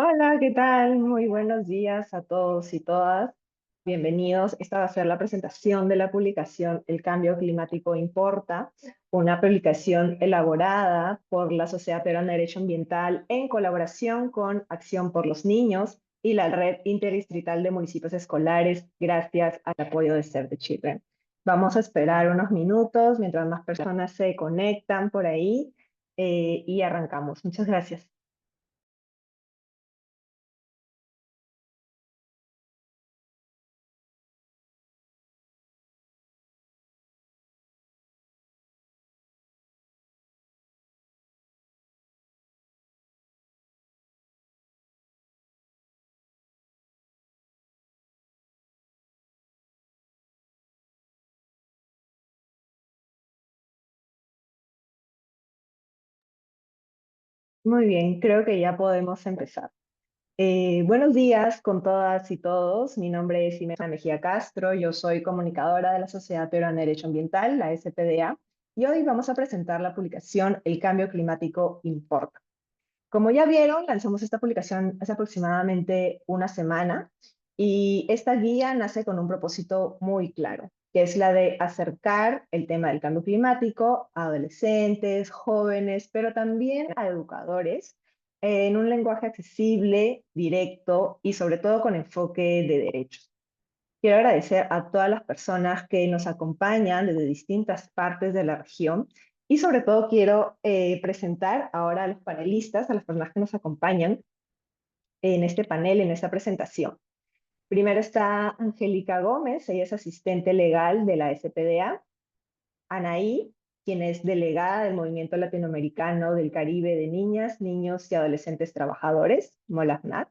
Hola, ¿qué tal? Muy buenos días a todos y todas. Bienvenidos. Esta va a ser la presentación de la publicación El cambio climático importa, una publicación elaborada por la Sociedad Peruana de Derecho Ambiental en colaboración con Acción por los Niños y la Red Interdistrital de Municipios Escolares, gracias al apoyo de Save the Children. Vamos a esperar unos minutos mientras más personas se conectan por ahí y arrancamos. Muchas gracias. Muy bien, creo que ya podemos empezar. Buenos días con todas y todos. Mi nombre es Ximena Mejía Castro. Yo soy comunicadora de la Sociedad Peruana de Derecho Ambiental, la SPDA, y hoy vamos a presentar la publicación El cambio climático importa. Como ya vieron, lanzamos esta publicación hace aproximadamente una semana y esta guía nace con un propósito muy claro, que es la de acercar el tema del cambio climático a adolescentes, jóvenes, pero también a educadores en un lenguaje accesible, directo y sobre todo con enfoque de derechos. Quiero agradecer a todas las personas que nos acompañan desde distintas partes de la región y sobre todo quiero presentar ahora a los panelistas, a las personas que nos acompañan en este panel, en esta presentación. Primero está Angélica Gómez, ella es asistente legal de la SPDA. Anaí, quien es delegada del Movimiento Latinoamericano del Caribe de Niñas, Niños y Adolescentes Trabajadores, MOLAFNAT.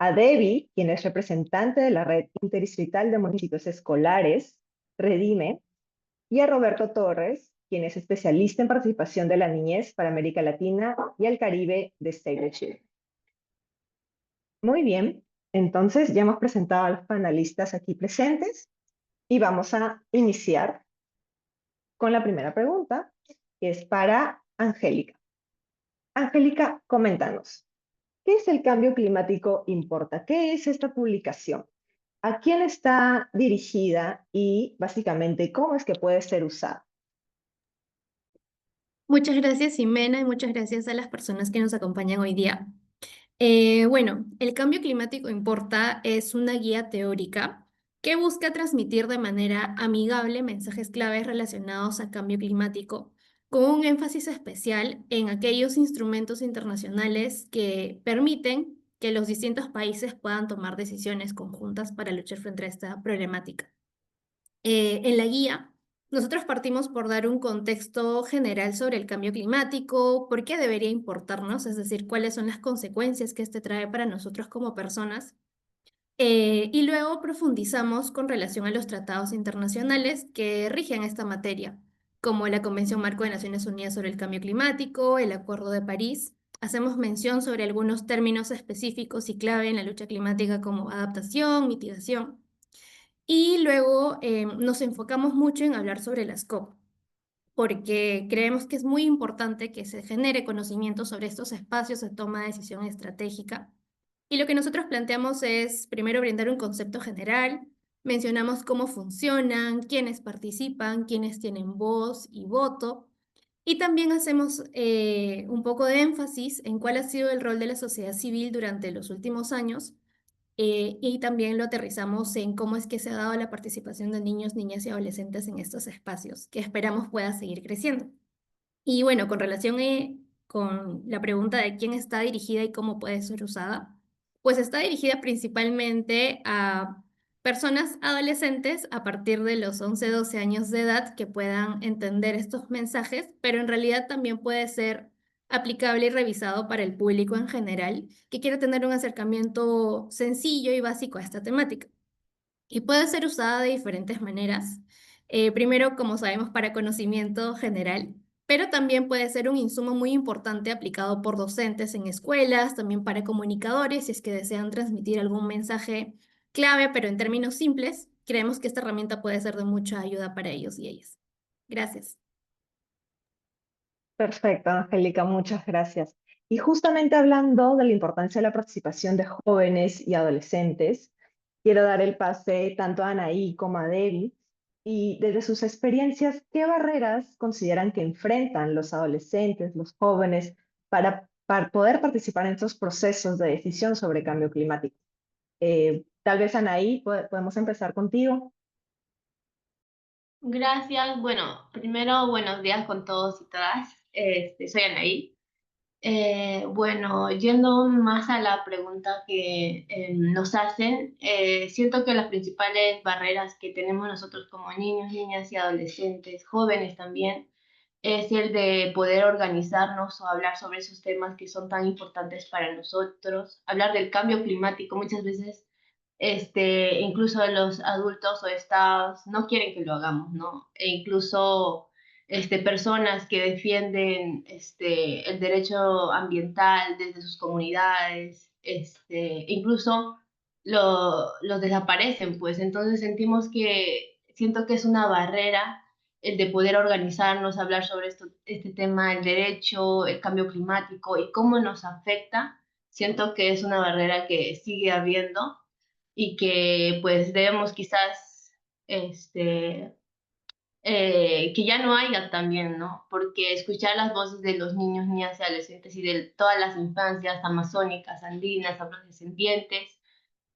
A Debbie, quien es representante de la Red Interdistrital de Municipios Escolares, Redime, y a Roberto Torres, quien es especialista en participación de la niñez para América Latina y el Caribe de Save the Children. Muy bien, entonces ya hemos presentado a los panelistas aquí presentes y vamos a iniciar con la primera pregunta, que es para Angélica. Angélica, coméntanos, ¿qué es el cambio climático importa? ¿Qué es esta publicación? ¿A quién está dirigida y básicamente cómo es que puede ser usada? Muchas gracias, Ximena, y muchas gracias a las personas que nos acompañan hoy día. Bueno, el cambio climático importa es una guía teórica que busca transmitir de manera amigable mensajes claves relacionados al cambio climático, con un énfasis especial en aquellos instrumentos internacionales que permiten que los distintos países puedan tomar decisiones conjuntas para luchar frente a esta problemática. En la guía, nosotros partimos por dar un contexto general sobre el cambio climático, por qué debería importarnos, es decir, cuáles son las consecuencias que este trae para nosotros como personas. Y luego profundizamos con relación a los tratados internacionales que rigen esta materia, como la Convención Marco de Naciones Unidas sobre el Cambio Climático, el Acuerdo de París. Hacemos mención sobre algunos términos específicos y clave en la lucha climática como adaptación, mitigación. Y luego nos enfocamos mucho en hablar sobre las COP, porque creemos que es muy importante que se genere conocimiento sobre estos espacios de toma de decisión estratégica. Y lo que nosotros planteamos es primero brindar un concepto general, mencionamos cómo funcionan, quiénes participan, quiénes tienen voz y voto, y también hacemos un poco de énfasis en cuál ha sido el rol de la sociedad civil durante los últimos años y también lo aterrizamos en cómo es que se ha dado la participación de niños, niñas y adolescentes en estos espacios, que esperamos pueda seguir creciendo. Y bueno, con relación con la pregunta de quién está dirigida y cómo puede ser usada, pues está dirigida principalmente a personas adolescentes a partir de los 11, 12 años de edad que puedan entender estos mensajes, pero en realidad también puede ser aplicable y revisado para el público en general que quiere tener un acercamiento sencillo y básico a esta temática. Y puede ser usada de diferentes maneras. Primero, como sabemos, para conocimiento general, pero también puede ser un insumo muy importante aplicado por docentes en escuelas, también para comunicadores, si es que desean transmitir algún mensaje clave, pero en términos simples. Creemos que esta herramienta puede ser de mucha ayuda para ellos y ellas. Gracias. Perfecto, Angélica, muchas gracias. Y justamente hablando de la importancia de la participación de jóvenes y adolescentes, quiero dar el pase tanto a Anaí como a Debbie. Y desde sus experiencias, ¿qué barreras consideran que enfrentan los adolescentes, los jóvenes, para poder participar en estos procesos de decisión sobre cambio climático? Tal vez, Anaí, podemos empezar contigo. Gracias. Bueno, primero, buenos días con todos y todas. Soy Anaí. Bueno, yendo más a la pregunta que nos hacen, siento que las principales barreras que tenemos nosotros como niños, niñas y adolescentes, jóvenes también, es el de poder organizarnos o hablar sobre esos temas que son tan importantes para nosotros. Hablar del cambio climático muchas veces, incluso los adultos o estados no quieren que lo hagamos, ¿no? E incluso personas que defienden el derecho ambiental desde sus comunidades, incluso los desaparecen, pues entonces siento que es una barrera el de poder organizarnos, hablar sobre este tema, el derecho, el cambio climático y cómo nos afecta. Siento que es una barrera que sigue habiendo y que pues debemos quizás este, que ya no haya también, ¿no? Porque escuchar las voces de los niños, niñas y adolescentes y de todas las infancias amazónicas, andinas, afrodescendientes,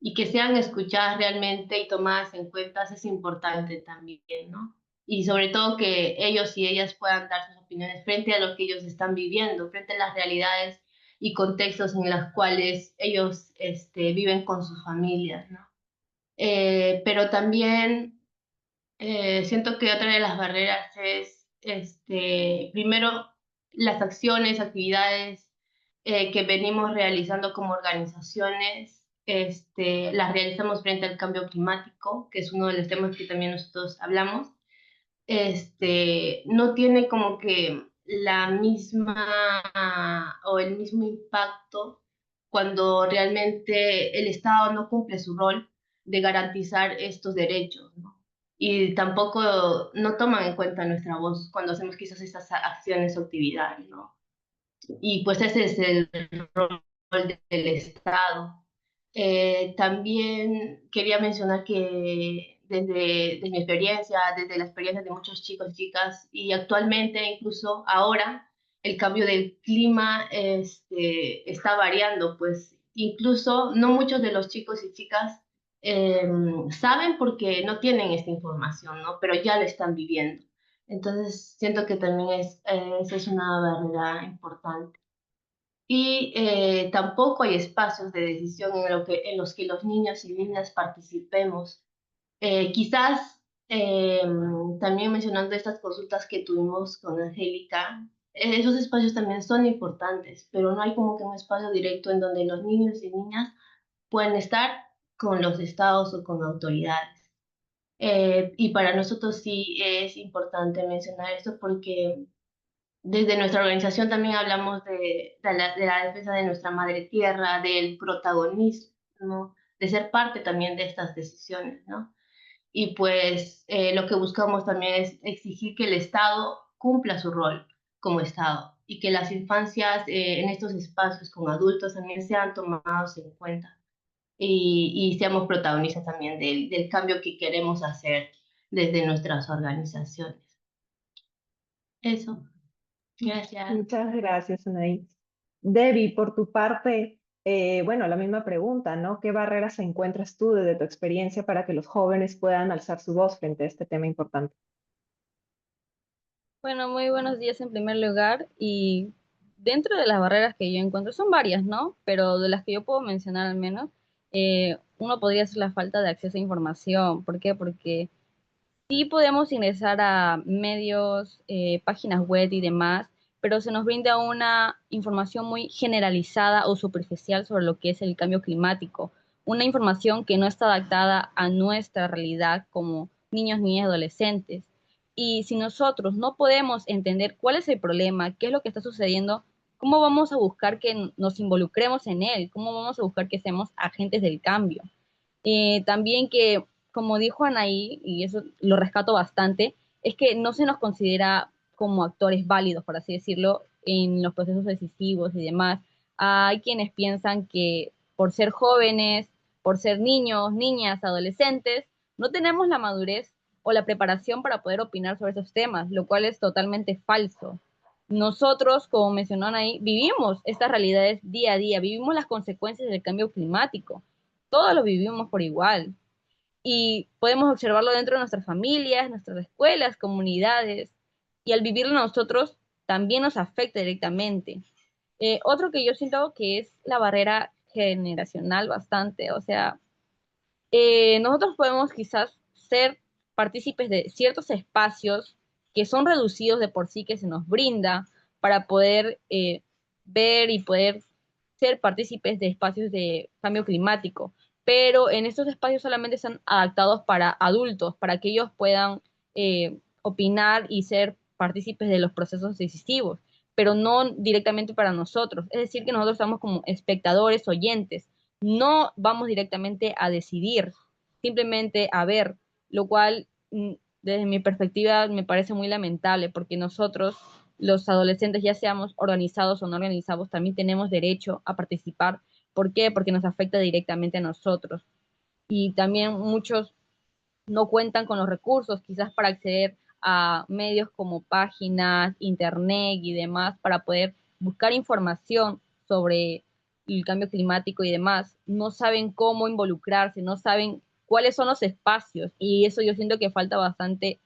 y que sean escuchadas realmente y tomadas en cuenta es importante también, ¿no? Y sobre todo que ellos y ellas puedan dar sus opiniones frente a lo que ellos están viviendo, frente a las realidades y contextos en los cuales ellos viven con sus familias, ¿no? Pero también siento que otra de las barreras es, primero, las acciones, actividades que venimos realizando como organizaciones, las realizamos frente al cambio climático, que es uno de los temas que también nosotros hablamos. No tiene como que la misma o el mismo impacto cuando realmente el Estado no cumple su rol de garantizar estos derechos, ¿no? Y tampoco no toman en cuenta nuestra voz cuando hacemos quizás estas acciones o actividades, ¿no? Y pues ese es el rol del Estado. También quería mencionar que desde mi experiencia, desde la experiencia de muchos chicos y chicas, y actualmente incluso ahora, el cambio del clima está variando, pues incluso no muchos de los chicos y chicas saben porque no tienen esta información, ¿no? Pero ya lo están viviendo. Entonces, siento que también esa es una barrera importante. Y tampoco hay espacios de decisión en los que los niños y niñas participemos. Quizás también mencionando estas consultas que tuvimos con Angélica, esos espacios también son importantes, pero no hay como que un espacio directo en donde los niños y niñas pueden estar con los estados o con autoridades. Y para nosotros sí es importante mencionar esto porque desde nuestra organización también hablamos de la defensa de nuestra madre tierra, del protagonismo, ¿no? De ser parte también de estas decisiones, ¿no? Y pues lo que buscamos también es exigir que el Estado cumpla su rol como Estado y que las infancias en estos espacios con adultos también sean tomados en cuenta y seamos protagonistas también del cambio que queremos hacer desde nuestras organizaciones. Eso, gracias. Muchas gracias, Anaí. Debbie, por tu parte, bueno, la misma pregunta, ¿no? ¿Qué barreras encuentras tú desde tu experiencia para que los jóvenes puedan alzar su voz frente a este tema importante? Bueno, muy buenos días en primer lugar y dentro de las barreras que yo encuentro, son varias, ¿no? Pero de las que yo puedo mencionar al menos, uno podría ser la falta de acceso a información. ¿Por qué? Porque sí podemos ingresar a medios, páginas web y demás, pero se nos brinda una información muy generalizada o superficial sobre lo que es el cambio climático, una información que no está adaptada a nuestra realidad como niños, niñas y adolescentes. Y si nosotros no podemos entender cuál es el problema, qué es lo que está sucediendo, ¿cómo vamos a buscar que nos involucremos en él? ¿Cómo vamos a buscar que seamos agentes del cambio? También que, como dijo Anaí, y eso lo rescato bastante, es que no se nos considera como actores válidos, por así decirlo, en los procesos decisivos y demás. Hay quienes piensan que por ser jóvenes, por ser niños, niñas, adolescentes, no tenemos la madurez o la preparación para poder opinar sobre esos temas, lo cual es totalmente falso. Nosotros, como mencionó Anaí, vivimos estas realidades día a día, vivimos las consecuencias del cambio climático, todos lo vivimos por igual y podemos observarlo dentro de nuestras familias, nuestras escuelas, comunidades, y al vivirlo nosotros también nos afecta directamente. Otro que yo siento que es la barrera generacional bastante, o sea, nosotros podemos quizás ser partícipes de ciertos espacios que son reducidos de por sí que se nos brinda para poder ver y poder ser partícipes de espacios de cambio climático, pero en estos espacios solamente están adaptados para adultos, para que ellos puedan opinar y ser partícipes de los procesos decisivos, pero no directamente para nosotros. Es decir, que nosotros estamos como espectadores, oyentes, no vamos directamente a decidir, simplemente a ver, lo cual desde mi perspectiva me parece muy lamentable porque nosotros, los adolescentes, ya seamos organizados o no organizados, también tenemos derecho a participar. ¿Por qué? Porque nos afecta directamente a nosotros. Y también muchos no cuentan con los recursos quizás para acceder a medios como páginas, internet y demás para poder buscar información sobre el cambio climático y demás. No saben cómo involucrarse, no saben cuáles son los espacios y eso yo siento que falta bastante.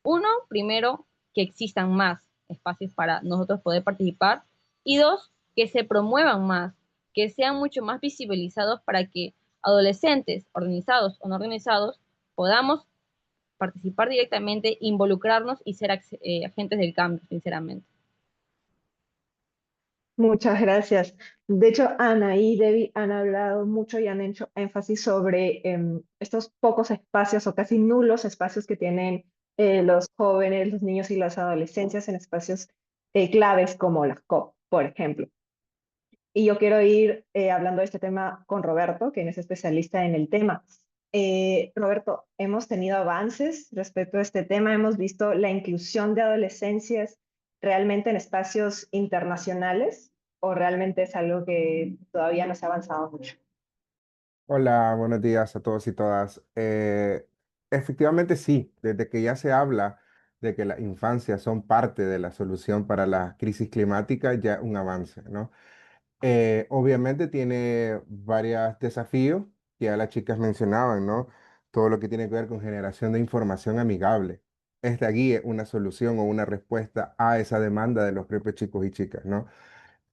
Uno, primero, que existan más espacios para nosotros poder participar y dos, que se promuevan más, que sean mucho más visibilizados para que adolescentes, organizados o no organizados, podamos participar directamente, involucrarnos y ser agentes del cambio, sinceramente. Muchas gracias. De hecho, Ana y Debbie han hablado mucho y han hecho énfasis sobre estos pocos espacios o casi nulos espacios que tienen los jóvenes, los niños y las adolescencias en espacios claves como la COP, por ejemplo. Y yo quiero ir hablando de este tema con Roberto, quien es especialista en el tema. Roberto, hemos tenido avances respecto a este tema, hemos visto la inclusión de adolescencias realmente en espacios internacionales o realmente es algo que todavía no se ha avanzado mucho. Hola, buenos días a todos y todas. Efectivamente sí, desde que ya se habla de que las infancias son parte de la solución para la crisis climática, ya es un avance, ¿no? Obviamente tiene varios desafíos que ya las chicas mencionaban, ¿no? Todo lo que tiene que ver con generación de información amigable. Esta guía es una solución o una respuesta a esa demanda de los propios chicos y chicas, ¿no?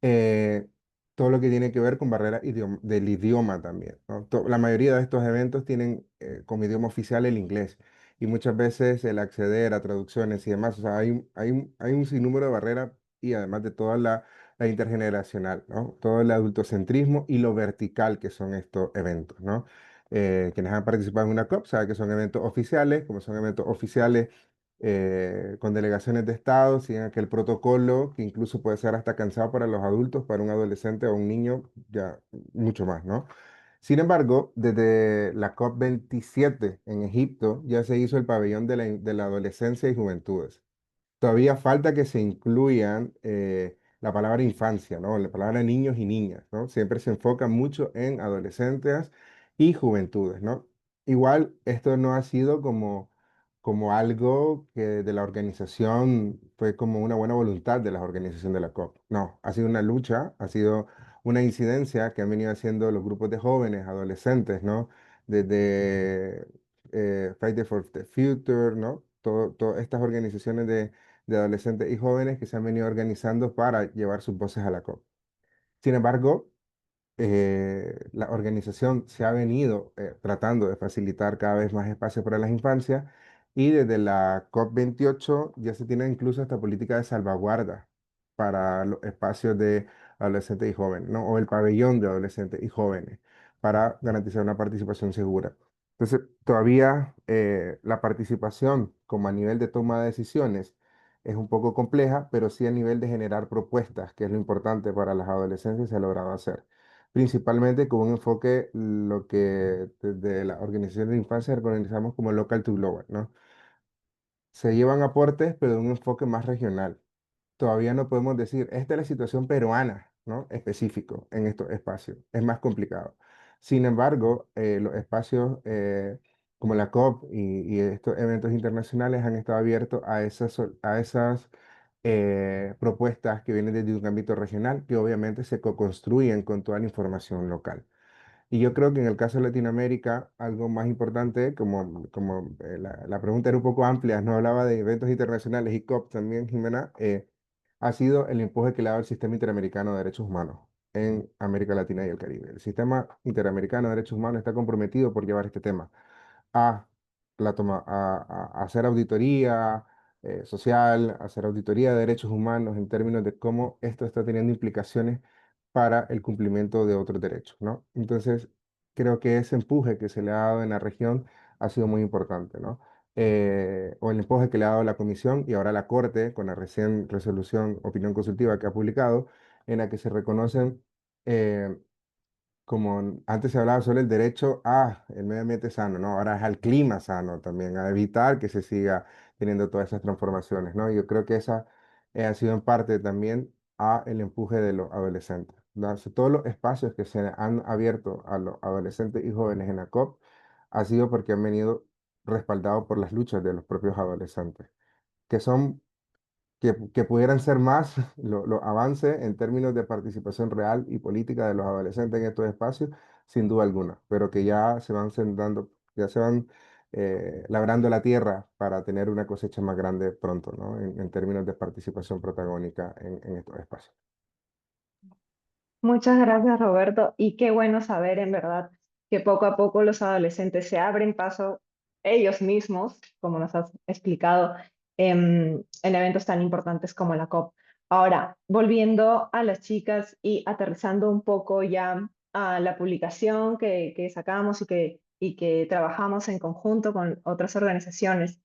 eh, todo lo que tiene que ver con barreras del idioma también, ¿no? La mayoría de estos eventos tienen como idioma oficial el inglés y muchas veces el acceder a traducciones y demás, o sea, hay un sinnúmero de barreras y además de toda la intergeneracional, ¿no? Todo el adultocentrismo y lo vertical que son estos eventos, ¿no? Quienes han participado en una COP saben que son eventos oficiales, como son eventos oficiales con delegaciones de Estado, siguen aquel protocolo que incluso puede ser hasta cansado para los adultos, para un adolescente o un niño, ya mucho más, ¿no? Sin embargo, desde la COP27 en Egipto ya se hizo el pabellón de la adolescencia y juventudes. Todavía falta que se incluyan la palabra infancia, ¿no? La palabra niños y niñas, ¿no? Siempre se enfoca mucho en adolescentes y juventudes, ¿no? Igual esto no ha sido como algo que de la organización fue como una buena voluntad de la organización de la COP. No, ha sido una lucha, ha sido una incidencia que han venido haciendo los grupos de jóvenes, adolescentes, ¿no? Desde Friday for the Future, ¿no? Todas estas organizaciones de adolescentes y jóvenes que se han venido organizando para llevar sus voces a la COP. Sin embargo, la organización se ha venido tratando de facilitar cada vez más espacio para las infancias y desde la COP28 ya se tiene incluso esta política de salvaguarda para los espacios de adolescentes y jóvenes, ¿no? O el pabellón de adolescentes y jóvenes para garantizar una participación segura. Entonces, todavía la participación como a nivel de toma de decisiones es un poco compleja, pero sí a nivel de generar propuestas, que es lo importante para las adolescencias, se ha logrado hacer principalmente con un enfoque, lo que desde la Organización de Infancia organizamos como local to global, ¿no? Se llevan aportes, pero de un enfoque más regional. Todavía no podemos decir, esta es la situación peruana, ¿no? Específico en estos espacios. Es más complicado. Sin embargo, los espacios como la COP y estos eventos internacionales han estado abiertos a esas propuestas que vienen desde un ámbito regional, que obviamente se co-construyen con toda la información local. Y yo creo que en el caso de Latinoamérica, algo más importante, como la pregunta era un poco amplia, no hablaba de eventos internacionales y COP también, Jimena, ha sido el empuje que le ha dado el Sistema Interamericano de Derechos Humanos en América Latina y el Caribe. El Sistema Interamericano de Derechos Humanos está comprometido por llevar este tema a, a hacer auditoría social, hacer auditoría de derechos humanos en términos de cómo esto está teniendo implicaciones para el cumplimiento de otros derechos, ¿no? Entonces, creo que ese empuje que se le ha dado en la región ha sido muy importante, ¿no? O el empuje que le ha dado la Comisión y ahora la Corte con la recién resolución, opinión consultiva que ha publicado, en la que se reconocen eh, como antes se hablaba sobre el derecho a el medio ambiente sano, ¿no? Ahora es al clima sano también, a evitar que se siga teniendo todas esas transformaciones, ¿no? Yo creo que esa ha sido en parte también a el empuje de los adolescentes, ¿no? O sea, todos los espacios que se han abierto a los adolescentes y jóvenes en la COP ha sido porque han venido respaldados por las luchas de los propios adolescentes, que son que pudieran ser más los avances en términos de participación real y política de los adolescentes en estos espacios, sin duda alguna, pero que ya se van sentando, ya se van labrando la tierra para tener una cosecha más grande pronto, ¿no? En términos de participación protagónica en estos espacios. Muchas gracias, Roberto. Y qué bueno saber, en verdad, que poco a poco los adolescentes se abren paso ellos mismos, como nos has explicado, en eventos tan importantes como la COP. Ahora, volviendo a las chicas y aterrizando un poco ya a la publicación que sacamos y que trabajamos en conjunto con otras organizaciones.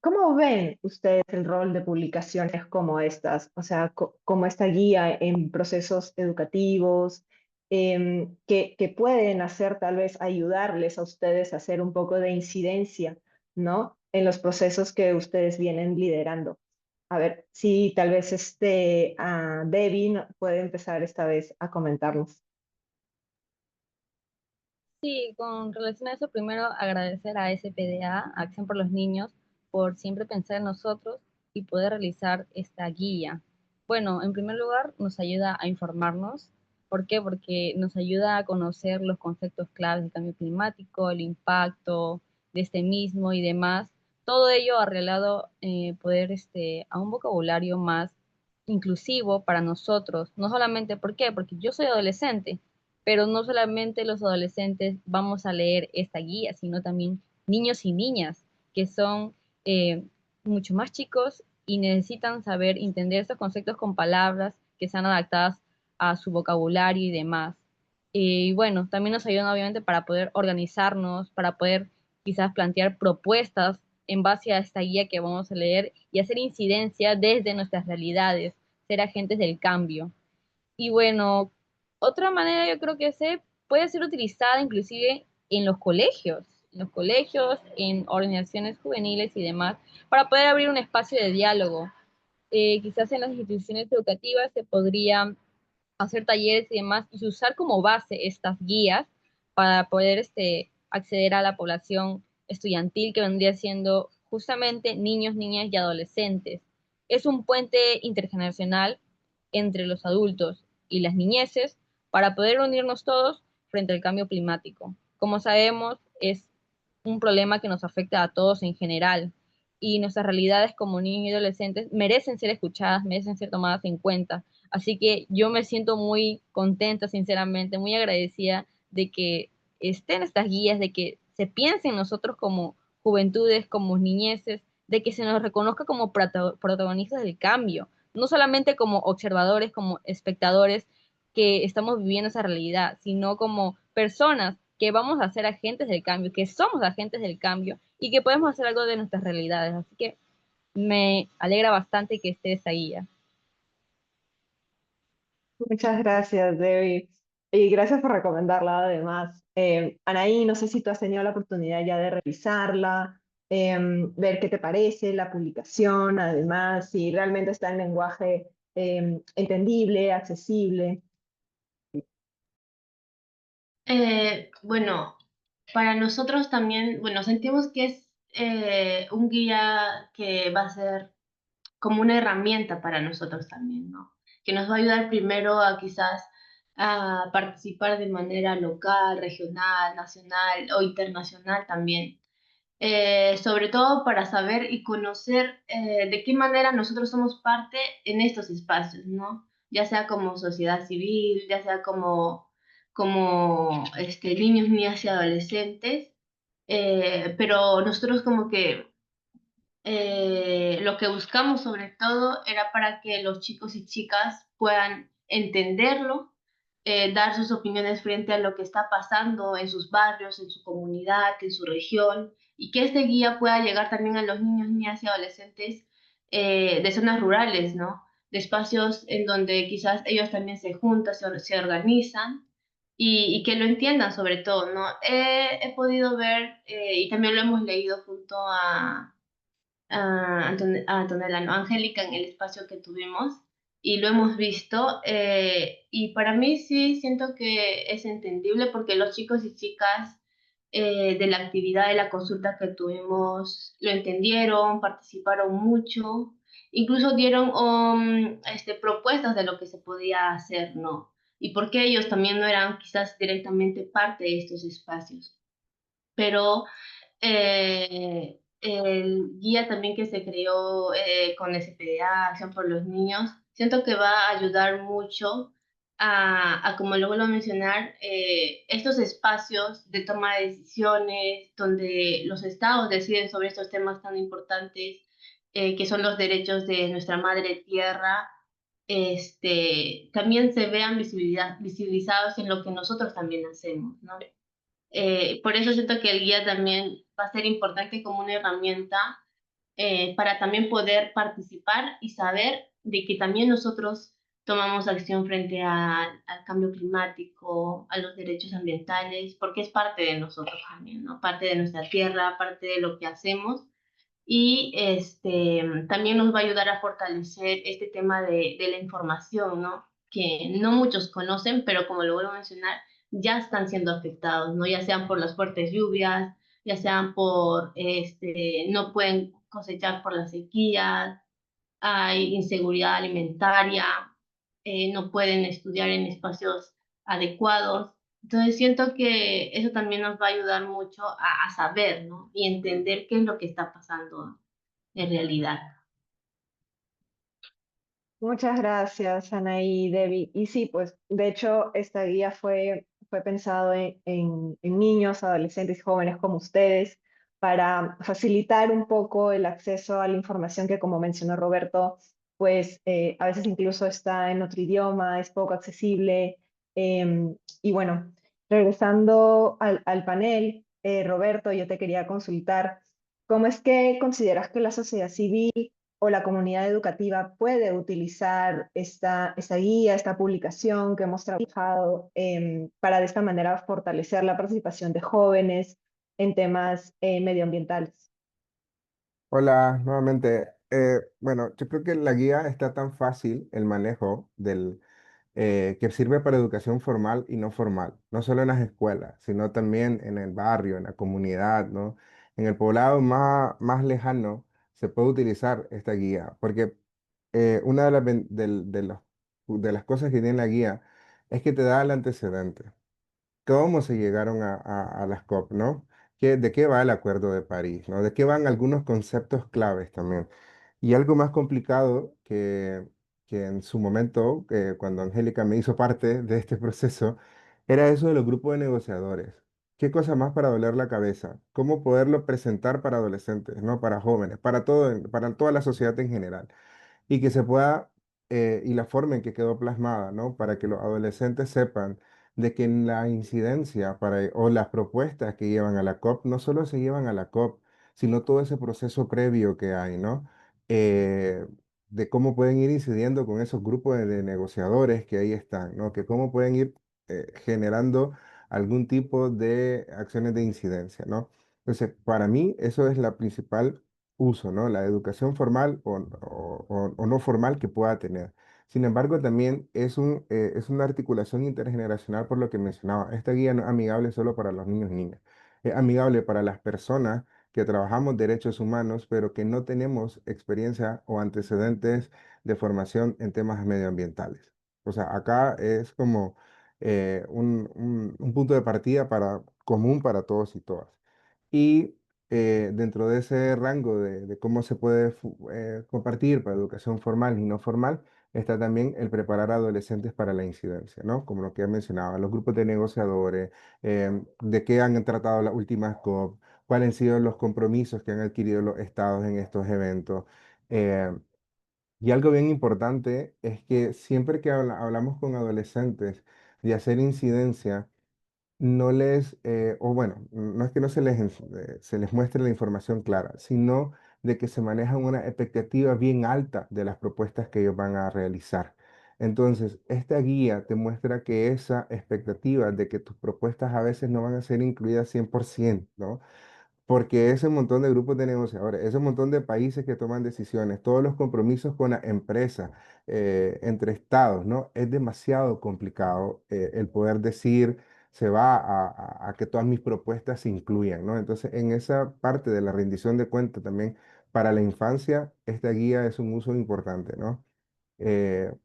¿Cómo ven ustedes el rol de publicaciones como estas? O sea, como esta guía en procesos educativos, que pueden hacer tal vez ayudarles a ustedes a hacer un poco de incidencia, ¿no? En los procesos que ustedes vienen liderando. A ver, si tal vez Debbie puede empezar esta vez a comentarnos. Sí, con relación a eso, primero agradecer a SPDA, Acción por los Niños, por siempre pensar en nosotros y poder realizar esta guía. Bueno, en primer lugar, nos ayuda a informarnos. ¿Por qué? Porque nos ayuda a conocer los conceptos claves del cambio climático, el impacto de este mismo y demás. Todo ello arreglado poder a un vocabulario más inclusivo para nosotros. No solamente, ¿por qué? Porque yo soy adolescente, pero no solamente los adolescentes vamos a leer esta guía, sino también niños y niñas que son eh, mucho más chicos y necesitan saber entender estos conceptos con palabras que sean adaptadas a su vocabulario y demás. Y bueno, también nos ayudan obviamente para poder organizarnos, para poder quizás plantear propuestas en base a esta guía que vamos a leer y hacer incidencia desde nuestras realidades, ser agentes del cambio. Y bueno, otra manera yo creo que se puede ser utilizada inclusive en los colegios, en organizaciones juveniles y demás, para poder abrir un espacio de diálogo. Quizás en las instituciones educativas se podría hacer talleres y demás y usar como base estas guías para poder acceder a la población estudiantil que vendría siendo justamente niños, niñas y adolescentes. Es un puente intergeneracional entre los adultos y las niñeces para poder unirnos todos frente al cambio climático. Como sabemos, es un problema que nos afecta a todos en general y nuestras realidades como niños y adolescentes merecen ser escuchadas, merecen ser tomadas en cuenta. Así que yo me siento muy contenta, sinceramente, muy agradecida de que estén estas guías, de que se piense en nosotros como juventudes, como niñeces, de que se nos reconozca como protagonistas del cambio, no solamente como observadores, como espectadores que estamos viviendo esa realidad, sino como personas que vamos a ser agentes del cambio, que somos agentes del cambio y que podemos hacer algo de nuestras realidades. Así que me alegra bastante que esté esta guía. Muchas gracias, Debbie. Y gracias por recomendarla además. Anaí, no sé si tú has tenido la oportunidad ya de revisarla, ver qué te parece la publicación, además, si realmente está en lenguaje entendible, accesible. Bueno, para nosotros también, bueno, sentimos que es un guía que va a ser como una herramienta para nosotros también, ¿no? Que nos va a ayudar primero a quizás a participar de manera local, regional, nacional o internacional también. Sobre todo para saber y conocer de qué manera nosotros somos parte en estos espacios, ¿no? Ya sea como sociedad civil, ya sea como niños, niñas y adolescentes, pero nosotros como que lo que buscamos sobre todo era para que los chicos y chicas puedan entenderlo, dar sus opiniones frente a lo que está pasando en sus barrios, en su comunidad, en su región, y que este guía pueda llegar también a los niños, niñas y adolescentes de zonas rurales, ¿no? De espacios en donde quizás ellos también se juntan, se organizan. Y que lo entiendan sobre todo, ¿no? He podido ver, y también lo hemos leído junto a Antonella, ¿no? Angélica en el espacio que tuvimos y lo hemos visto. Y para mí sí siento que es entendible porque los chicos y chicas de la actividad de la consulta que tuvimos lo entendieron, participaron mucho, incluso dieron propuestas de lo que se podía hacer, ¿no? Y porque ellos también no eran quizás directamente parte de estos espacios. Pero el guía también que se creó con SPDA, Acción por los Niños, siento que va a ayudar mucho como lo vuelvo a mencionar, estos espacios de toma de decisiones, donde los estados deciden sobre estos temas tan importantes, que son los derechos de nuestra madre tierra, también se vean visibilizados en lo que nosotros también hacemos, ¿no? Por eso siento que el guía también va a ser importante como una herramienta para también poder participar y saber de que también nosotros tomamos acción frente al cambio climático, a los derechos ambientales, porque es parte de nosotros también, ¿no? Parte de nuestra tierra, parte de lo que hacemos y también nos va a ayudar a fortalecer este tema de la información, ¿no? Que no muchos conocen, pero como lo vuelvo a mencionar, ya están siendo afectados, ¿no? Ya sean por las fuertes lluvias, ya sean por, no pueden cosechar por las sequías, hay inseguridad alimentaria, no pueden estudiar en espacios adecuados. Entonces siento que eso también nos va a ayudar mucho a saber, ¿no? Y entender qué es lo que está pasando en realidad. Muchas gracias, Anaí y Debbie. Y sí, pues de hecho esta guía fue pensado en niños, adolescentes y jóvenes como ustedes para facilitar un poco el acceso a la información que, como mencionó Roberto, pues a veces incluso está en otro idioma, es poco accesible. Y bueno, regresando al panel, Roberto, yo te quería consultar, ¿cómo es que consideras que la sociedad civil o la comunidad educativa puede utilizar esta guía, esta publicación que hemos trabajado para de esta manera fortalecer la participación de jóvenes en temas medioambientales? Hola, nuevamente. Bueno, yo creo que la guía está tan fácil, el manejo que sirve para educación formal y no formal, no solo en las escuelas, sino también en el barrio, en la comunidad, ¿no? En el poblado más lejano se puede utilizar esta guía, porque una de de las cosas que tiene la guía es que te da el antecedente cómo se llegaron a las COP, ¿no? de qué va el Acuerdo de París, ¿no? De qué van algunos conceptos claves también. Y algo más complicado que en su momento, cuando Angélica me hizo parte de este proceso, era eso de los grupos de negociadores. ¿Qué cosa más para doler la cabeza? ¿Cómo poderlo presentar para adolescentes, ¿no? Para jóvenes, para todo, para toda la sociedad en general? Y que se pueda, y la forma en que quedó plasmada, ¿no? Para que los adolescentes sepan de que la incidencia o las propuestas que llevan a la COP no solo se llevan a la COP, sino todo ese proceso previo que hay, ¿no? Eh, de cómo pueden ir incidiendo con esos grupos de negociadores que ahí están, ¿no? Que cómo pueden ir generando algún tipo de acciones de incidencia, ¿no? Entonces, para mí, eso es la principal uso, ¿no? La educación formal o no formal que pueda tener. Sin embargo, también es una articulación intergeneracional por lo que mencionaba. Esta guía no es amigable solo para los niños y niñas. Es amigable para las personas que trabajamos derechos humanos, pero que no tenemos experiencia o antecedentes de formación en temas medioambientales. O sea, acá es como un punto de partida común para todos y todas. Y dentro de ese rango de cómo se puede compartir para educación formal y no formal, está también el preparar a adolescentes para la incidencia, ¿no? Como lo que mencionaba, los grupos de negociadores, de qué han tratado las últimas COP, cuáles han sido los compromisos que han adquirido los estados en estos eventos. eh, y algo bien importante es que siempre que hablamos con adolescentes de hacer incidencia, no les, o bueno, no es que no se les muestre la información clara, sino de que se maneja una expectativa bien alta de las propuestas que ellos van a realizar. Entonces, esta guía te muestra que esa expectativa de que tus propuestas a veces no van a ser incluidas 100%, ¿no? Porque ese montón de grupos de negociadores, ese montón de países que toman decisiones, todos los compromisos con la empresa, entre estados, ¿no? Es demasiado complicado el poder decir, se va a que todas mis propuestas se incluyan, ¿no? Entonces, en esa parte de la rendición de cuentas también para la infancia, esta guía es un uso importante, ¿no?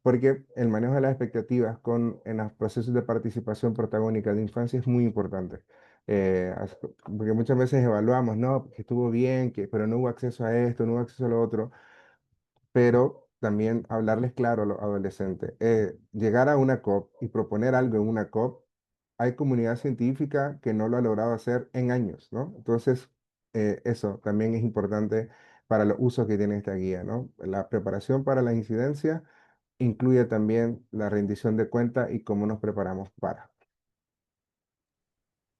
Porque el manejo de las expectativas en los procesos de participación protagónica de infancia es muy importante. Porque muchas veces evaluamos, no, que estuvo bien, pero no hubo acceso a esto, no hubo acceso a lo otro, pero también hablarles claro a los adolescentes. Llegar a una COP y proponer algo en una COP, hay comunidad científica que no lo ha logrado hacer en años, ¿no? Entonces, eso también es importante para los usos que tiene esta guía, ¿no? La preparación para la incidencia incluye también la rendición de cuentas y cómo nos preparamos para.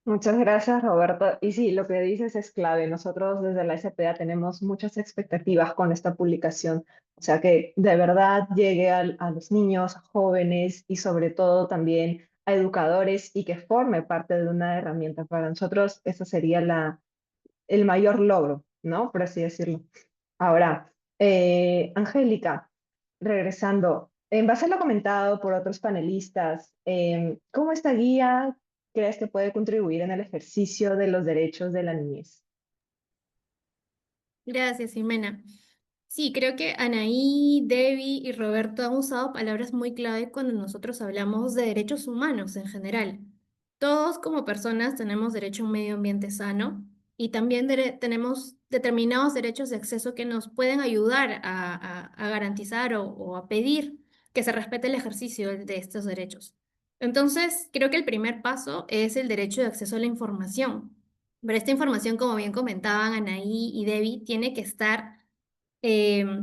Muchas gracias, Roberto. Y sí, lo que dices es clave. Nosotros desde la SPA tenemos muchas expectativas con esta publicación. O sea, que de verdad llegue a los niños, a jóvenes y sobre todo también a educadores y que forme parte de una herramienta. Para nosotros, esa sería el mayor logro, ¿no? Por así decirlo. Ahora, Angélica, regresando, en base a lo comentado por otros panelistas, ¿cómo esta guía crees que puede contribuir en el ejercicio de los derechos de la niñez? Gracias, Jimena. Sí, creo que Anaí, Debbie y Roberto han usado palabras muy clave cuando nosotros hablamos de derechos humanos en general. Todos como personas tenemos derecho a un medio ambiente sano y también tenemos determinados derechos de acceso que nos pueden ayudar a garantizar o a pedir que se respete el ejercicio de estos derechos. Entonces, creo que el primer paso es el derecho de acceso a la información. Pero esta información, como bien comentaban Anaí y Debbie, tiene que estar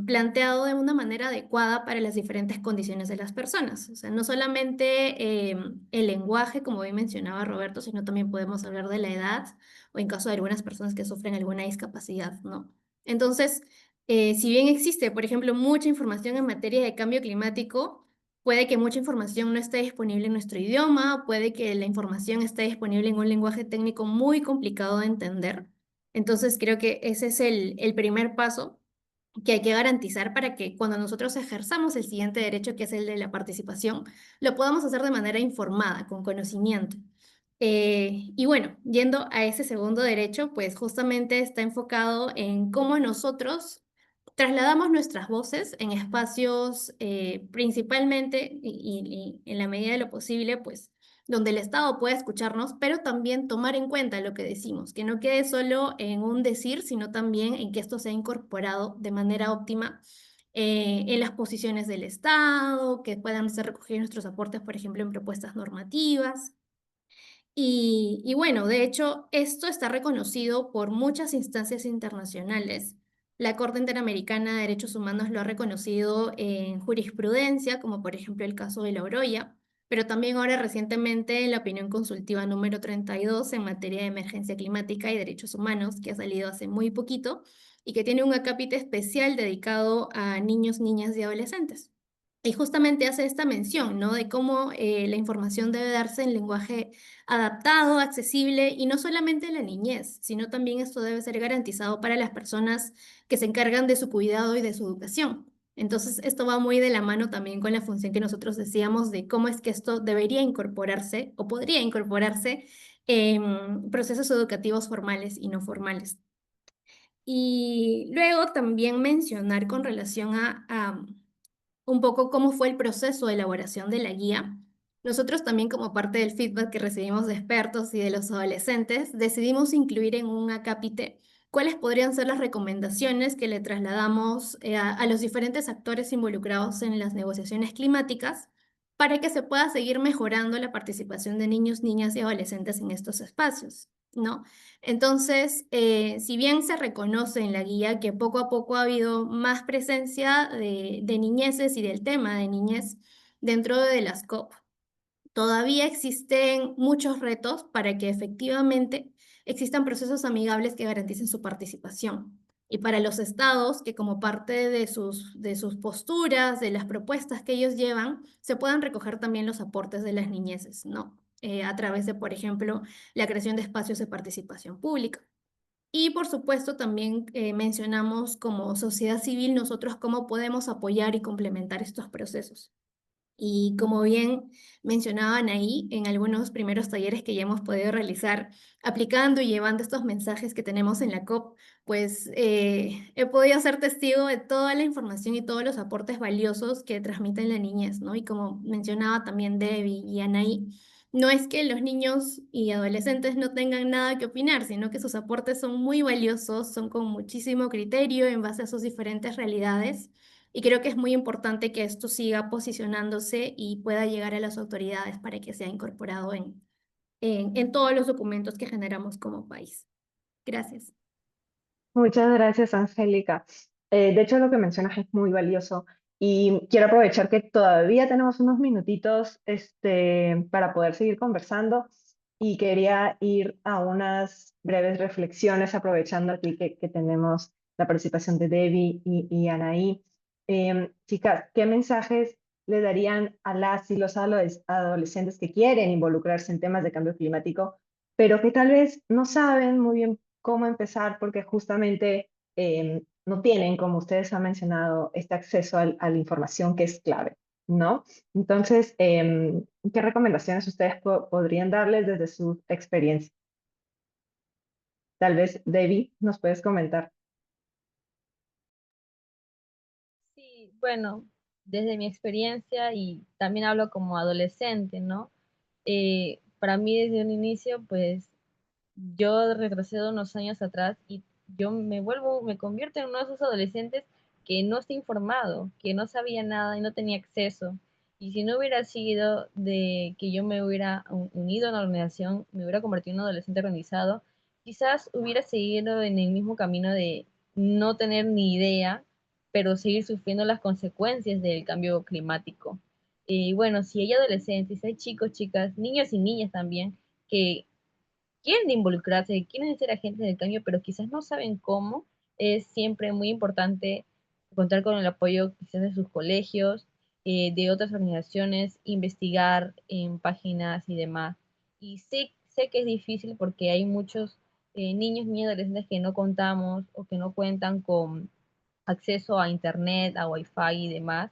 planteado de una manera adecuada para las diferentes condiciones de las personas. O sea, no solamente el lenguaje, como bien mencionaba Roberto, sino también podemos hablar de la edad o en caso de algunas personas que sufren alguna discapacidad, ¿no? Entonces, si bien existe, por ejemplo, mucha información en materia de cambio climático, puede que mucha información no esté disponible en nuestro idioma, puede que la información esté disponible en un lenguaje técnico muy complicado de entender. Entonces, creo que ese es el primer paso que hay que garantizar para que cuando nosotros ejerzamos el siguiente derecho, que es el de la participación, lo podamos hacer de manera informada, con conocimiento. Y bueno, yendo a ese segundo derecho, pues justamente está enfocado en cómo nosotros trasladamos nuestras voces en espacios principalmente y en la medida de lo posible, pues donde el Estado pueda escucharnos, pero también tomar en cuenta lo que decimos, que no quede solo en un decir, sino también en que esto sea incorporado de manera óptima en las posiciones del Estado, que puedan ser recogidos nuestros aportes, por ejemplo, en propuestas normativas. Y bueno, de hecho, esto está reconocido por muchas instancias internacionales. La Corte Interamericana de Derechos Humanos lo ha reconocido en jurisprudencia, como por ejemplo el caso de La Oroya, pero también ahora recientemente en la opinión consultiva número 32 en materia de emergencia climática y derechos humanos, que ha salido hace muy poquito y que tiene un acápite especial dedicado a niños, niñas y adolescentes. Y justamente hace esta mención, ¿no? De cómo la información debe darse en lenguaje adaptado, accesible y no solamente en la niñez, sino también esto debe ser garantizado para las personas que se encargan de su cuidado y de su educación. Entonces, esto va muy de la mano también con la función que nosotros decíamos de cómo es que esto debería incorporarse o podría incorporarse en procesos educativos formales y no formales. Y luego también mencionar con relación a un poco cómo fue el proceso de elaboración de la guía. Nosotros también, como parte del feedback que recibimos de expertos y de los adolescentes, decidimos incluir en un acápite cuáles podrían ser las recomendaciones que le trasladamos a los diferentes actores involucrados en las negociaciones climáticas para que se pueda seguir mejorando la participación de niños, niñas y adolescentes en estos espacios, ¿no? Entonces, si bien se reconoce en la guía que poco a poco ha habido más presencia de niñeces y del tema de niñez dentro de las COP, todavía existen muchos retos para que efectivamente existan procesos amigables que garanticen su participación. Y para los estados, que como parte de sus posturas, de las propuestas que ellos llevan, se puedan recoger también los aportes de las niñeces, ¿no? A través de, por ejemplo, la creación de espacios de participación pública. Y por supuesto también mencionamos como sociedad civil nosotros cómo podemos apoyar y complementar estos procesos. Y como bien mencionaban ahí, en algunos primeros talleres que ya hemos podido realizar, aplicando y llevando estos mensajes que tenemos en la COP, pues he podido ser testigo de toda la información y todos los aportes valiosos que transmiten la niñez, ¿no? Y como mencionaba también Debbie y Anaí, no es que los niños y adolescentes no tengan nada que opinar, sino que sus aportes son muy valiosos, son con muchísimo criterio en base a sus diferentes realidades y creo que es muy importante que esto siga posicionándose y pueda llegar a las autoridades para que sea incorporado en todos los documentos que generamos como país. Gracias. Muchas gracias, Angélica. De hecho, lo que mencionas es muy valioso y quiero aprovechar que todavía tenemos unos minutitos para poder seguir conversando y quería ir a unas breves reflexiones aprovechando aquí que tenemos la participación de Debbie y Anaí. Chicas, ¿qué mensajes le darían a las y los adolescentes que quieren involucrarse en temas de cambio climático, pero que tal vez no saben muy bien cómo empezar porque justamente no tienen, como ustedes han mencionado, este acceso a la información que es clave, ¿no? Entonces, ¿qué recomendaciones ustedes podrían darles desde su experiencia? Tal vez, Debbie, nos puedes comentar. Sí, bueno, desde mi experiencia y también hablo como adolescente, ¿no? Para mí desde un inicio, pues yo retrocedo unos años atrás y yo me convierto en uno de esos adolescentes que no está informado, que no sabía nada y no tenía acceso. Y si no hubiera sido de que yo me hubiera unido a una organización, me hubiera convertido en un adolescente organizado, quizás hubiera seguido en el mismo camino de no tener ni idea, pero seguir sufriendo las consecuencias del cambio climático. Y bueno, si hay adolescentes, si hay chicos, chicas, niños y niñas también, que quieren involucrarse, quieren ser agentes del cambio, pero quizás no saben cómo, es siempre muy importante contar con el apoyo quizás de sus colegios, de otras organizaciones, investigar en páginas y demás. Y sé que es difícil porque hay muchos niños y adolescentes que no contamos o que no cuentan con acceso a internet, a wifi y demás,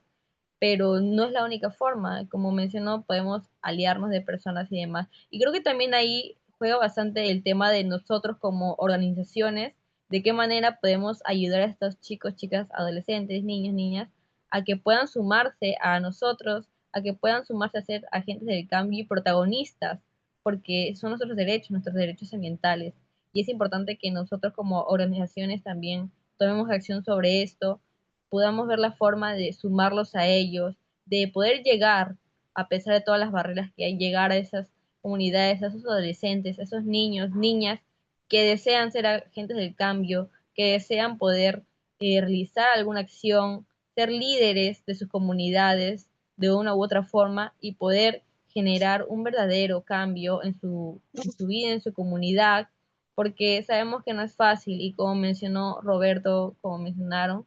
pero no es la única forma. Como mencionó, podemos aliarnos de personas y demás. Y creo que también ahí juega bastante el tema de nosotros como organizaciones, de qué manera podemos ayudar a estos chicos, chicas, adolescentes, niños, niñas, a que puedan sumarse a nosotros, a que puedan sumarse a ser agentes del cambio y protagonistas, porque son nuestros derechos ambientales. Y es importante que nosotros como organizaciones también tomemos acción sobre esto, podamos ver la forma de sumarlos a ellos, de poder llegar, a pesar de todas las barreras que hay, llegar a esas comunidades, a esos adolescentes, a esos niños, niñas que desean ser agentes del cambio, que desean poder realizar alguna acción, ser líderes de sus comunidades de una u otra forma y poder generar un verdadero cambio en su vida, en su comunidad, porque sabemos que no es fácil y como mencionó Roberto, como mencionaron,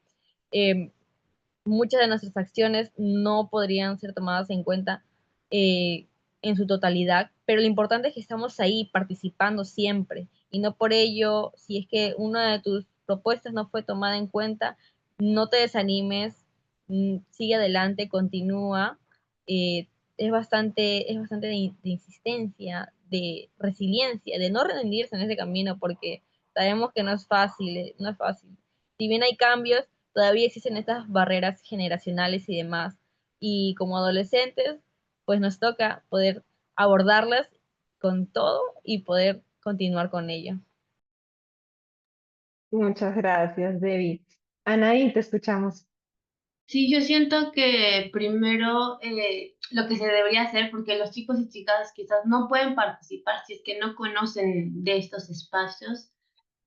eh, muchas de nuestras acciones no podrían ser tomadas en cuenta eh, en su totalidad, pero lo importante es que estamos ahí participando siempre y no por ello, si es que una de tus propuestas no fue tomada en cuenta, no te desanimes, sigue adelante, continúa. eh, es bastante de insistencia, de resiliencia, de no rendirse en ese camino, porque sabemos que no es fácil, no es fácil. Si bien hay cambios, todavía existen estas barreras generacionales y demás. Y como adolescentes, pues nos toca poder abordarlas con todo y poder continuar con ello. Muchas gracias, Debbie. Anaí, te escuchamos. Sí, yo siento que primero lo que se debería hacer, porque los chicos y chicas quizás no pueden participar si es que no conocen de estos espacios,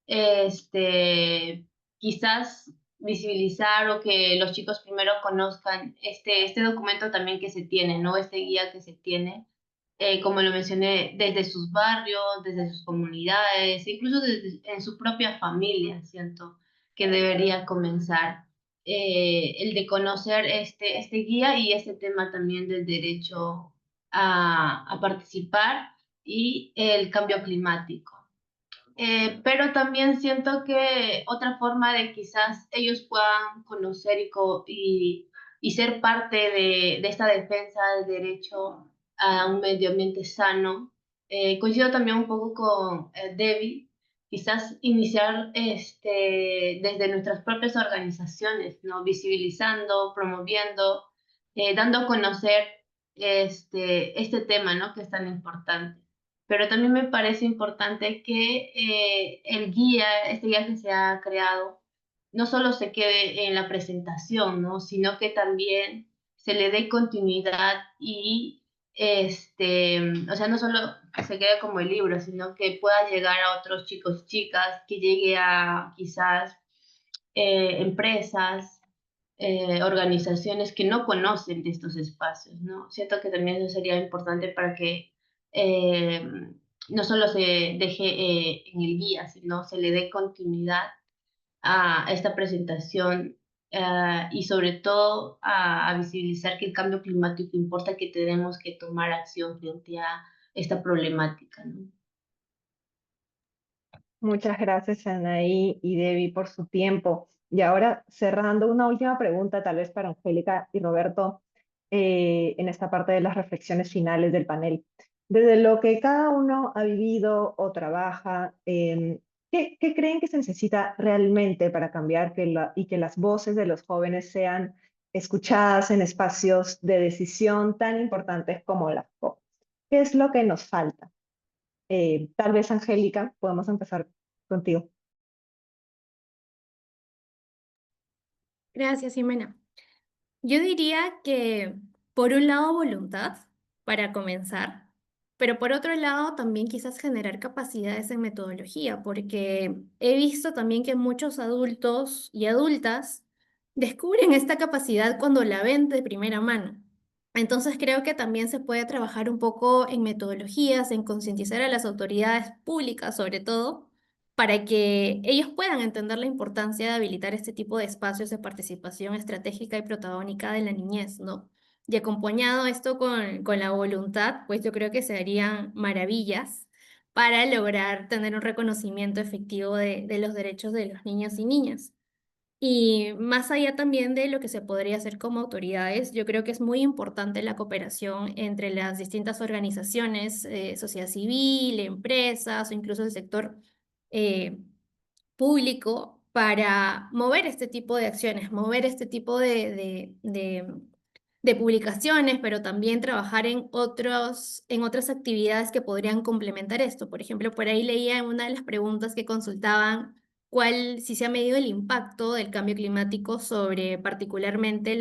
este, quizás visibilizar o que los chicos primero conozcan este documento también que se tiene, ¿no? Este guía que se tiene, como lo mencioné, desde sus barrios, desde sus comunidades, incluso desde, en su propia familia, siento que debería comenzar el de conocer este guía y este tema también del derecho a participar y el cambio climático. Pero también siento que otra forma de quizás ellos puedan conocer y ser parte de esta defensa del derecho a un medio ambiente sano, coincido también un poco con Debbie, quizás iniciar desde nuestras propias organizaciones, ¿no? Visibilizando, promoviendo, dando a conocer este tema, ¿no? Que es tan importante. Pero también me parece importante que este guía que se ha creado, no solo se quede en la presentación, ¿no? Sino que también se le dé continuidad y, o sea, no solo se quede como el libro, sino que pueda llegar a otros chicos y chicas, que llegue a quizás empresas, organizaciones que no conocen de estos espacios, ¿no? Siento que también eso sería importante para que eh, no solo se deje en el guía, sino se le dé continuidad a esta presentación y sobre todo a visibilizar que el cambio climático importa, que tenemos que tomar acción frente a esta problemática, ¿no? Muchas gracias, Anaí y Debbie, por su tiempo. Y ahora, cerrando, una última pregunta, tal vez para Angélica y Roberto, en esta parte de las reflexiones finales del panel. Desde lo que cada uno ha vivido o trabaja, ¿qué creen que se necesita realmente para cambiar y que las voces de los jóvenes sean escuchadas en espacios de decisión tan importantes como la COP? ¿Qué es lo que nos falta? Tal vez, Angélica, podemos empezar contigo. Gracias, Jimena. Yo diría que por un lado voluntad para comenzar, pero por otro lado también quizás generar capacidades en metodología, porque he visto también que muchos adultos y adultas descubren esta capacidad cuando la ven de primera mano. Entonces creo que también se puede trabajar un poco en metodologías, en concientizar a las autoridades públicas sobre todo para que ellos puedan entender la importancia de habilitar este tipo de espacios de participación estratégica y protagónica de la niñez, ¿no? Y acompañado esto con la voluntad, pues yo creo que se harían maravillas para lograr tener un reconocimiento efectivo de los derechos de los niños y niñas. Y más allá también de lo que se podría hacer como autoridades, yo creo que es muy importante la cooperación entre las distintas organizaciones, sociedad civil, empresas o incluso el sector eh, público para mover este tipo de acciones, mover este tipo de publicaciones, pero también trabajar en otras actividades que podrían complementar esto. Por ejemplo, por ahí leía en una de las preguntas que consultaban si se ha medido el impacto del cambio climático sobre particularmente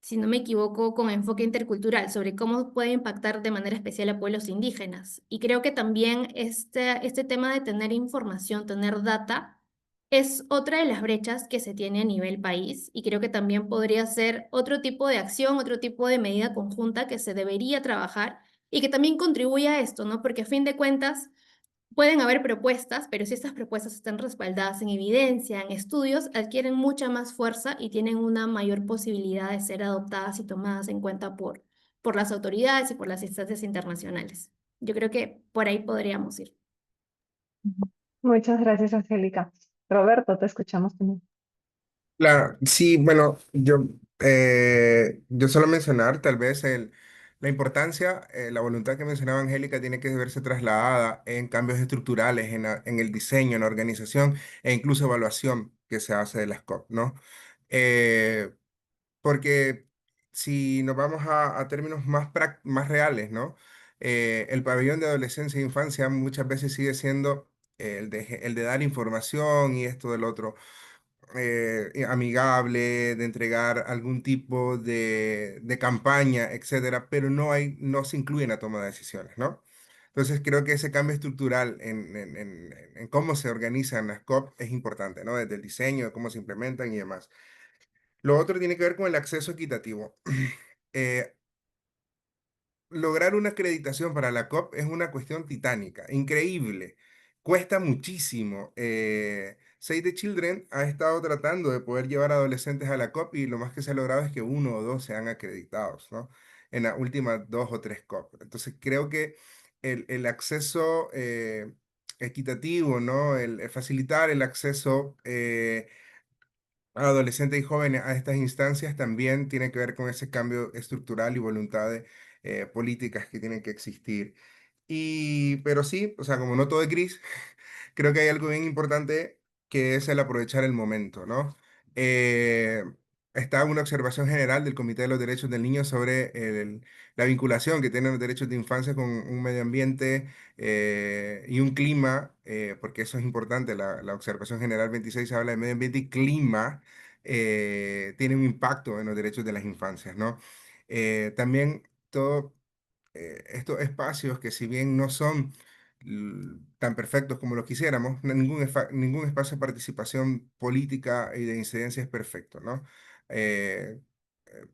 si no me equivoco, con enfoque intercultural, sobre cómo puede impactar de manera especial a pueblos indígenas. Y creo que también este tema de tener información, tener data, es otra de las brechas que se tiene a nivel país y creo que también podría ser otro tipo de acción, otro tipo de medida conjunta que se debería trabajar y que también contribuya a esto, ¿no? Porque a fin de cuentas pueden haber propuestas, pero si estas propuestas están respaldadas en evidencia, en estudios, adquieren mucha más fuerza y tienen una mayor posibilidad de ser adoptadas y tomadas en cuenta por las autoridades y por las instancias internacionales. Yo creo que por ahí podríamos ir. Muchas gracias, Angélica. Roberto, te escuchamos también. Claro, sí, bueno, yo solo mencionar tal vez la importancia, la voluntad que mencionaba Angélica tiene que verse trasladada en cambios estructurales, en el diseño, en la organización e incluso evaluación que se hace de las COP, ¿no? Eh, Porque si nos vamos a términos más reales, ¿no? El pabellón de adolescencia e infancia muchas veces sigue siendo el de dar información y esto del otro, amigable, de entregar algún tipo de campaña, etcétera, pero no se incluye en la toma de decisiones, ¿no? Entonces creo que ese cambio estructural en cómo se organizan las COP es importante, ¿no? Desde el diseño, de cómo se implementan y demás. Lo otro tiene que ver con el acceso equitativo. Eh, Lograr una acreditación para la COP es una cuestión titánica, increíble. Cuesta muchísimo. Save the Children ha estado tratando de poder llevar a adolescentes a la COP y lo más que se ha logrado es que uno o dos sean acreditados, ¿no? En las últimas dos o tres COP. Entonces creo que el acceso equitativo, ¿no? El facilitar el acceso a adolescentes y jóvenes a estas instancias también tiene que ver con ese cambio estructural y voluntad de políticas que tienen que existir. Pero sí, o sea, como no todo es gris, creo que hay algo bien importante que es el aprovechar el momento, ¿no? Eh, Está una observación general del Comité de los Derechos del Niño sobre la vinculación que tienen los derechos de infancia con un medio ambiente y un clima, porque eso es importante, la observación general 26 habla de medio ambiente y clima, tiene un impacto en los derechos de las infancias, ¿no? También todo estos espacios que si bien no son tan perfectos como lo quisiéramos, ningún espacio de participación política y de incidencia es perfecto, ¿no? Eh, eh,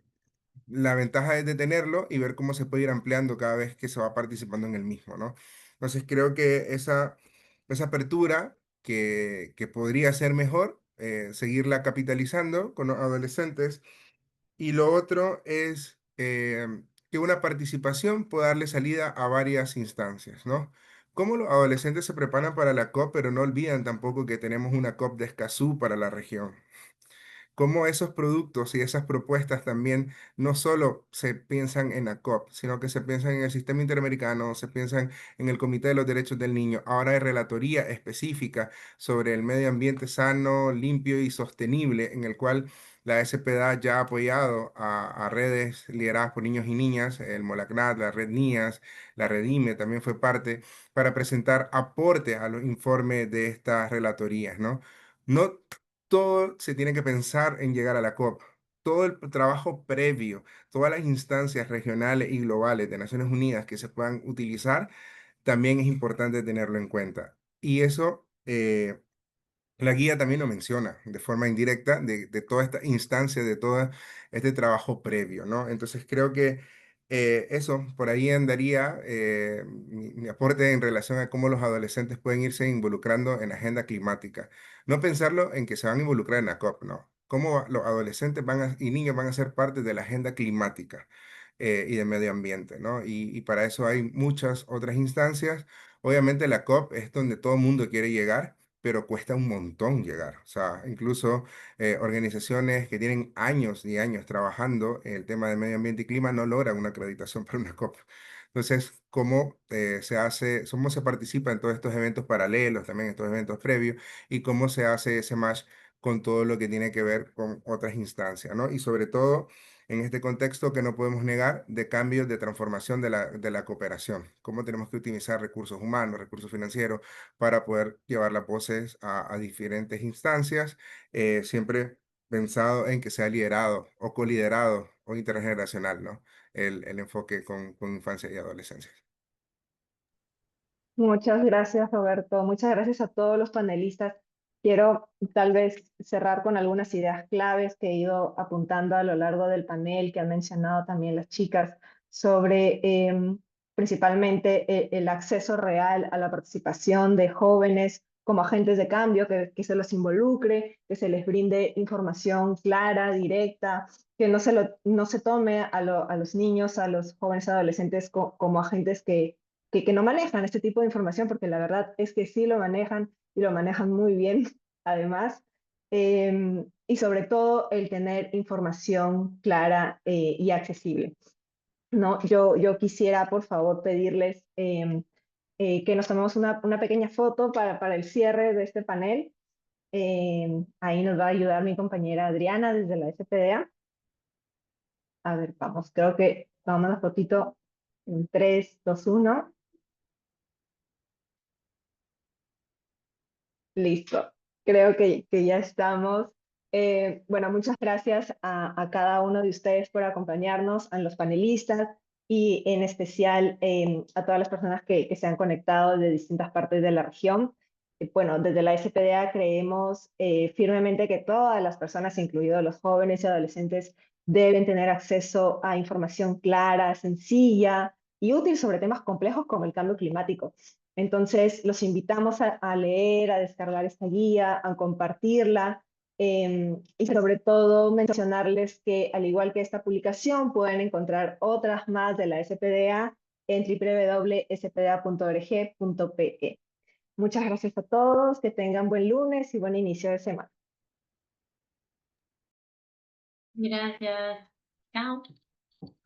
la ventaja es de tenerlo y ver cómo se puede ir ampliando cada vez que se va participando en el mismo, ¿no? Entonces creo que esa apertura que podría ser mejor, seguirla capitalizando con los adolescentes y lo otro es que una participación puede darle salida a varias instancias, ¿no? Cómo los adolescentes se preparan para la COP, pero no olvidan tampoco que tenemos una COP de Escazú para la región, cómo esos productos y esas propuestas también no solo se piensan en la COP, sino que se piensan en el sistema interamericano, se piensan en el Comité de los Derechos del Niño. Ahora hay relatoría específica sobre el medio ambiente sano, limpio y sostenible, en el cual la SPDA ya ha apoyado a redes lideradas por niños y niñas, el Molacnat, la Red NIAS, la Redime también fue parte, para presentar aportes a los informes de estas relatorías, ¿no? No todo se tiene que pensar en llegar a la COP. Todo el trabajo previo, todas las instancias regionales y globales de Naciones Unidas que se puedan utilizar, también es importante tenerlo en cuenta. Y eso, la guía también lo menciona de forma indirecta de toda esta instancia, de todo este trabajo previo, ¿no? Entonces creo que eso, por ahí andaría mi aporte en relación a cómo los adolescentes pueden irse involucrando en la agenda climática. No pensarlo en que se van a involucrar en la COP, no. Cómo los adolescentes y niños van a ser parte de la agenda climática y de medio ambiente, ¿no? Y para eso hay muchas otras instancias. Obviamente la COP es donde todo el mundo quiere llegar, pero cuesta un montón llegar. O sea, incluso organizaciones que tienen años y años trabajando en el tema de medio ambiente y clima no logran una acreditación para una COP. Entonces, ¿cómo se hace, cómo se participa en todos estos eventos paralelos, también estos eventos previos, y cómo se hace ese match con todo lo que tiene que ver con otras instancias, ¿no? Y sobre todo en este contexto que no podemos negar de cambios de transformación de la cooperación, cómo tenemos que utilizar recursos humanos, recursos financieros para poder llevar las voces a diferentes instancias, siempre pensado en que sea liderado o coliderado o intergeneracional, ¿no? El enfoque con infancia y adolescencia. Muchas gracias, Roberto. Muchas gracias a todos los panelistas. Quiero tal vez cerrar con algunas ideas claves que he ido apuntando a lo largo del panel, que han mencionado también las chicas, sobre principalmente el acceso real a la participación de jóvenes como agentes de cambio, que se los involucre, que se les brinde información clara, directa, que no se tome a los niños, a los jóvenes adolescentes como agentes que no manejan este tipo de información, porque la verdad es que sí lo manejan y lo manejan muy bien, además. Y sobre todo el tener información clara y accesible. ¿No? Yo quisiera, por favor, pedirles que nos tomemos una pequeña foto para el cierre de este panel. Ahí nos va a ayudar mi compañera Adriana desde la SPDA. A ver, vamos, creo que vamos a la fotito en 3, 2, 1. Listo, creo que ya estamos. Bueno, muchas gracias a cada uno de ustedes por acompañarnos, a los panelistas y en especial a todas las personas que se han conectado de distintas partes de la región. Bueno, desde la SPDA creemos firmemente que todas las personas, incluidos los jóvenes y adolescentes, deben tener acceso a información clara, sencilla y útil sobre temas complejos como el cambio climático. Entonces, los invitamos a leer, a descargar esta guía, a compartirla y sobre todo mencionarles que al igual que esta publicación pueden encontrar otras más de la SPDA en www.spda.org.pe. Muchas gracias a todos, que tengan buen lunes y buen inicio de semana. Gracias. Chao.